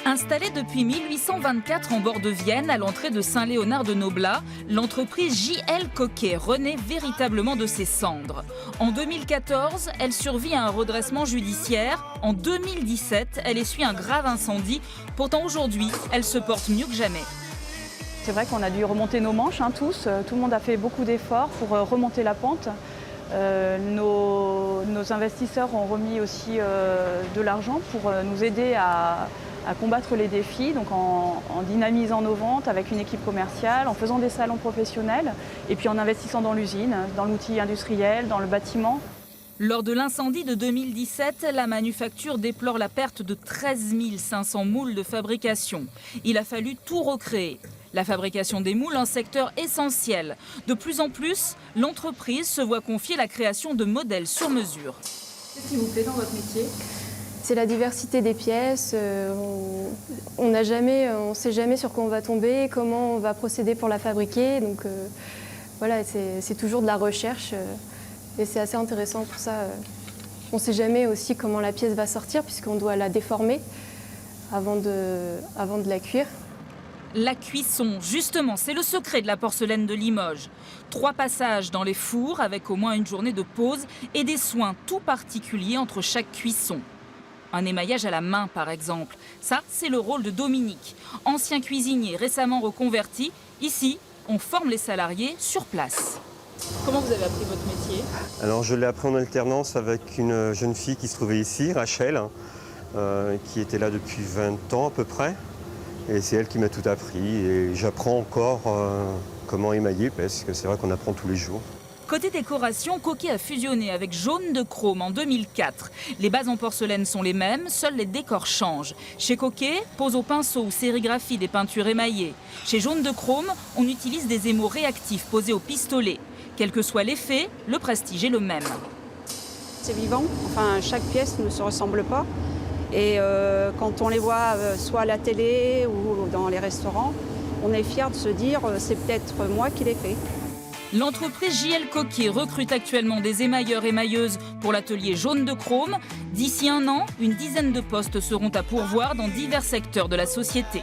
Installée depuis 1824 en bord de Vienne, à l'entrée de Saint-Léonard-de-Noblat, l'entreprise J.L. Coquet renaît véritablement de ses cendres. En 2014, elle survit à un redressement judiciaire. En 2017, elle essuie un grave incendie. Pourtant aujourd'hui, elle se porte mieux que jamais. C'est vrai qu'on a dû remonter nos manches, tous. Tout le monde a fait beaucoup d'efforts pour remonter la pente. Nos investisseurs ont remis aussi de l'argent pour nous aider à combattre les défis, donc en dynamisant nos ventes avec une équipe commerciale, en faisant des salons professionnels et puis en investissant dans l'usine, dans l'outil industriel, dans le bâtiment. Lors de l'incendie de 2017, la manufacture déplore la perte de 13 500 moules de fabrication. Il a fallu tout recréer. La fabrication des moules, un secteur essentiel. De plus en plus, l'entreprise se voit confier la création de modèles sur mesure. Qu'est-ce qui vous plaît dans votre métier ? C'est la diversité des pièces. On ne sait jamais sur quoi on va tomber, comment on va procéder pour la fabriquer. Donc voilà, c'est toujours de la recherche et c'est assez intéressant pour ça. On ne sait jamais aussi comment la pièce va sortir puisqu'on doit la déformer avant de la cuire. La cuisson, justement, c'est le secret de la porcelaine de Limoges. 3 passages dans les fours avec au moins une journée de pause et des soins tout particuliers entre chaque cuisson. Un émaillage à la main, par exemple. Ça, c'est le rôle de Dominique, ancien cuisinier récemment reconverti. Ici, on forme les salariés sur place. Comment vous avez appris votre métier ? Alors, je l'ai appris en alternance avec une jeune fille qui se trouvait ici, Rachel, qui était là depuis 20 ans à peu près. Et c'est elle qui m'a tout appris. Et j'apprends encore comment émailler, parce que c'est vrai qu'on apprend tous les jours. Côté décoration, Coquet a fusionné avec Jaune de Chrome en 2004. Les bases en porcelaine sont les mêmes, seuls les décors changent. Chez Coquet, pose au pinceau ou sérigraphie des peintures émaillées. Chez Jaune de Chrome, on utilise des émaux réactifs posés au pistolet. Quel que soit l'effet, le prestige est le même. C'est vivant, enfin chaque pièce ne se ressemble pas. Et quand on les voit soit à la télé ou dans les restaurants, on est fiers de se dire c'est peut-être moi qui l'ai fait. L'entreprise J.L. Coquet recrute actuellement des émailleurs et émailleuses pour l'atelier Jaune de Chrome. D'ici un an, une dizaine de postes seront à pourvoir dans divers secteurs de la société.